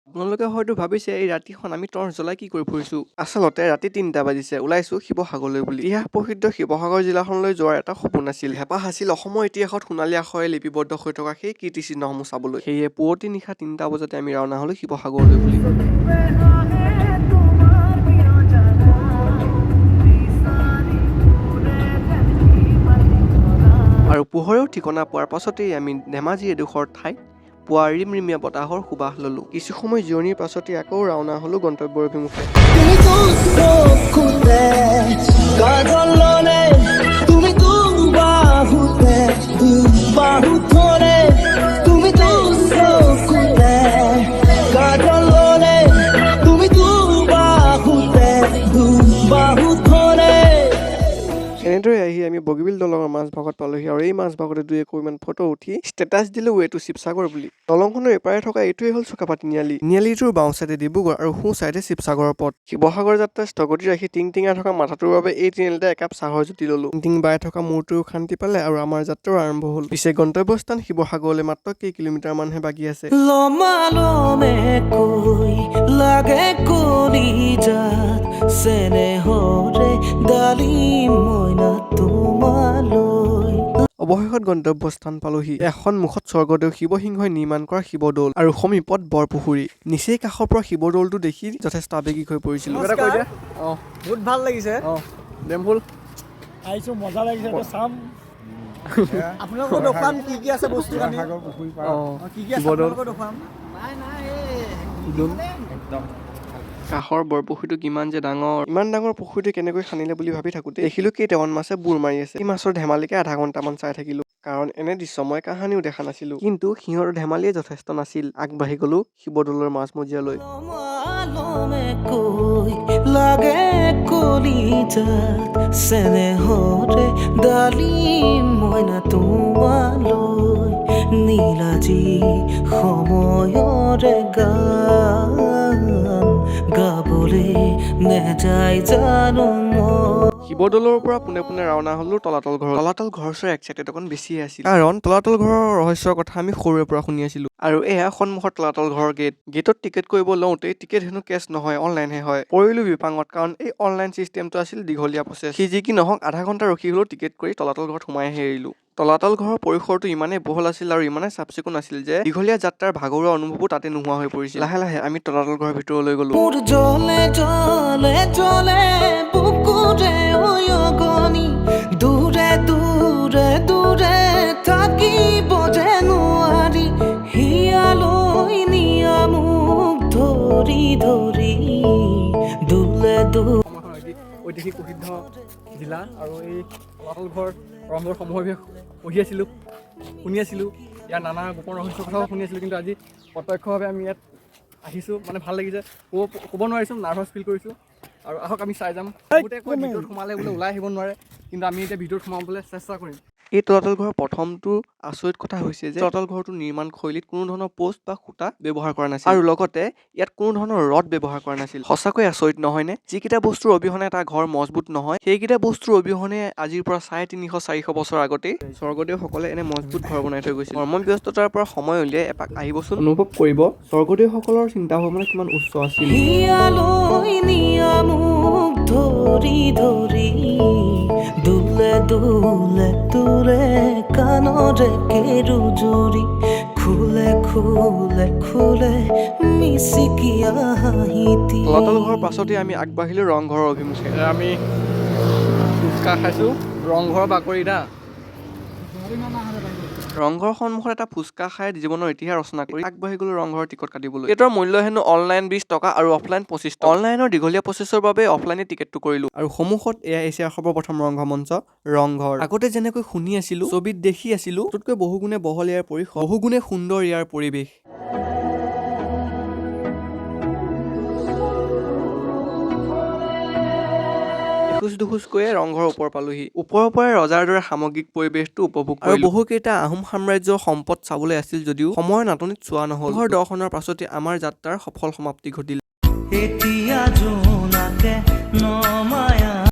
আপোনালোকে হয়তো ভাবিছে এই ৰাতিখন আমি টৰ্চ জ্বলাই কি কৰি ফুৰিছোঁ। আচলতে ৰাতি ৩টা বাজিছে, ওলাইছোঁ শিৱসাগৰলৈ বুলি। ইতিহাস প্ৰসিদ্ধ শিৱসাগৰ জিলাখনলৈ যোৱাৰ এটা সপোন আছিল। হেঁপাহ আছিল অসমৰ ইতিহাসত সোণালী আখৰে লিপিবদ্ধ হৈ থকা সেই কীৰ্তিচিহ্নসমূহ চাবলৈ। সেয়ে পুৱতি নিশা ৩টা বজাতে আমি ৰাওনা হ'লো শিৱসাগৰলৈ বুলি। আৰু পোহৰেও ঠিকনা পোৱাৰ পাছতেই আমি ধেমাজি এডোখৰ ঠাইত পুৱা ৰিমৰিমীয়া বতাহৰ সুবাস ল'লো। কিছু সময় জিৰণিৰ পাছতেই আকৌ ৰাওনা হ'লো গন্তব্যৰ অভিমুখে। এনেদৰে আহি আমি বগীবিল দলঙৰ মাজভাগত পালোহি আৰু এই মাজভাগতে দুই একোমান ফটো উঠি ষ্টেটাছ দিলো ৱে টু শিৱসাগৰ বুলি। দলংখনৰ এপাৰে থকা এইটোৱে হ'ল চুকাফা তিনিআলি। তিনিআলিটোৰ বাওঁ চাইডে ডিব্ৰুগড় আৰু সোঁ চাইডে শিৱসাগৰৰ পথ। শিৱসাগৰ যাত্ৰা স্থগতি ৰাখি টিংটিঙাই থকা মাথাটোৰ বাবে এই তিনিআলিতে একাপ চাহৰ জুতি ল'লো। টিংটিং বাই থকা মূৰটোও শান্তি পালে আৰু আমাৰ যাত্ৰাও আৰম্ভ হ'ল। পিছে গন্তব্যস্থান শিৱসাগৰলৈ মাত্ৰ কেই কিলোমিটাৰ মানহে বাকী আছে। অৱশেষত গন্তব্যস্থান পালোহি। এখন মুখত স্বৰ্গদেউ শিৱসিংহই নিৰ্মাণ কৰা শিৱদৌল আৰু সমীপত বৰপুখুৰী। নিচেই কাষৰ পৰা শিৱদৌলটো দেখি যথেষ্ট আৱেগিক হৈ পৰিছিলো। বহুত ভাল লাগিছে। আহিছো, মজা লাগিছে। এতিয়া চাম আপোনালোকক দেখুৱাম কি কি আছে বস্তু কি কি আছে আপোনালোকক দেখুৱাম। কাষৰ বৰপুখুৰীটো কিমান যে ডাঙৰ, ইমান ডাঙৰ পুখুৰীটো কেনেকৈ খান্দিলে বুলি ভাবি থাকোতে দেখিলো কেইটামান মাছে বুৰ মাৰি আছে। এই মাছৰ ধেমালিকে আধা ঘণ্টামান চাই থাকিলো, কাৰণ এনে দৃশ্য মই কাহানিও দেখা নাছিলো। কিন্তু সিহঁতৰ ধেমালিয়ে যথেষ্ট নাছিল। আগবাঢ়ি গলো শিৱদৌলৰ মাজমজিয়ালৈ। নীলাজি সময়ৰে গাবলৈ নেযায় জানো শিৱদৌলৰ পৰা পোনে পোনে ৰাওনা হলো তলাতল ঘৰ। তলাতল ঘৰচৰ এক্সাইটেড অকণ বেছিয়ে আছিল, কাৰণ তলাতল ঘৰৰ ৰহস্যৰ কথা আমি সৰুৰে পৰা শুনি আছিলো। আৰু এয়া সন্মুখৰ তলাতল ঘৰৰ গেটত টিকেট কৰিব লওঁতেই টিকেট হেনো কেছ নহয়, অনলাইনহে হয়। পৰিলো বিপাঙত, কাৰণ এই অনলাইন চিষ্টেমটো আছিল দীঘলীয়া প্ৰচেছ। সি যি কি নহওক আধা ঘণ্টা ৰখি হলেও টিকেট কৰি তলাতল ঘৰত সোমাইহে এৰিলো। তলাতল ঘৰৰ পৰিসৰটো ইমানেই বহল আছিল আৰু ইমানেই চাফ চিকুণ আছিল যে দীঘলীয়া যাত্ৰাৰ ভাগৰুৱা অনুভৱো তাতে নোহোৱা হৈ পৰিছিল। লাহে লাহে আমি তলাতল ঘৰৰ ভিতৰলৈ গলো। দূৰে দূৰে দূৰে থাকিব যে নোৱাৰি, হিয়ালৈ নিয়া মোক ধৰি ধৰি দুলে ঐতিহাসিক প্ৰসিদ্ধ জিলা আৰু এই তলাতল ঘৰ ৰংঘৰসমূহৰ বিষয়ে শুনি আছিলোঁ। ইয়াৰ নানা গোপন ৰহস্যৰ কথাও শুনি আছিলোঁ, কিন্তু আজি প্ৰত্যক্ষভাৱে আমি ইয়াত আহিছোঁ, মানে ভাল লাগিছে। ক'ব নোৱাৰিছোঁ, নাৰ্ভাছ ফিল কৰিছোঁ। আৰু আহক আমি চাই যাম। গোটেই কৈ ভিতৰত সোমালে বোলে ওলাই আহিব নোৱাৰে, কিন্তু আমি এতিয়া ভিতৰত সোমাবলৈ চেষ্টা কৰিম। এই তলাতল ঘৰৰ প্ৰথমটো আচৰিত কথা হৈছে যে তলাতল ঘৰটোৰ নিৰ্মাণ শৈলীত কোনো ধৰণৰ পোষ্ট বা খুঁটা ব্যৱহাৰ কৰা নাছিল, আৰু লগতে ইয়াত কোনো ধৰণৰ ৰড ব্যৱহাৰ কৰা নাছিল। সঁচাকৈ আচৰিত নহয়নে? যিকেইটা বস্তুৰ অবিহনে এটা ঘৰ মজবুত নহয়, সেইকেইটা বস্তুৰ অবিহনে আজিৰ পৰা 350-400 বছৰ আগতেই স্বৰ্গদেউসকলে এনে মজবুত ঘৰ বনাই থৈ গৈছিল। কৰ্মব্যস্ততাৰ পৰা সময় উলিয়াই এপাক আহিবচোন, অনুভৱ কৰিব স্বৰ্গদেউসকলৰ চিন্তা ভাৱনা কিমান উচ্চ আছিল। ধৰি ধৰি দুলে দুলে তোৰে কাণৰে কেৰুজুৰি খুলে খুলে খুলে মিচিকিয়া হাঁহিতি। তলাতল ঘৰৰ পাছতে আমি আগবাঢ়িলো ৰংঘৰৰ অভিমুখে। আমি ফুচকা খাইছোঁ ৰংঘৰৰ বাকৰিত। ৰংঘৰৰ সন্মুখত এটা ফুচকা খাই জীৱনৰ ইতিহাস ৰচনা কৰি আগবাঢ়ি গলো ৰংঘৰৰ টিকট কাটিবলৈ। টিকেটৰ মূল্য হেনো অনলাইন 20 টকা আৰু অফলাইন 25 টকা। অনলাইনৰ দীঘলীয়া প্ৰচেছৰ বাবে অফলাইনে টিকেটটো কৰিলো। আৰু সন্মুখত এয়া এছিয়াৰ সৰ্বপ্ৰথম ৰংঘমঞ্চ ৰংঘৰ। আগতে যেনেকৈ শুনি আছিলো, ছবিত দেখি আছিলো, তাতকৈ বহুগুণে বহল ইয়াৰ পৰিসৰ, বহুগুণে সুন্দৰ ইয়াৰ পৰিৱেশ। দুখোজকৈয়ে ৰংঘৰৰ ওপৰ পালোহি। ওপৰৰ পৰাই ৰজাৰ দৰে সামগ্ৰিক পৰিৱেশটো উপভোগ কৰিলো। আৰু বহুকেইটা আহোম সাম্ৰাজ্যৰ সম্পদ চাবলৈ আছিল যদিও সময়ৰ নাটনিত চোৱা নহল। ঘৰ দৰ্শনৰ পাছতে আমাৰ যাত্ৰাৰ সফল সমাপ্তি ঘটিল। এতিয়া জোনাকে নমায়া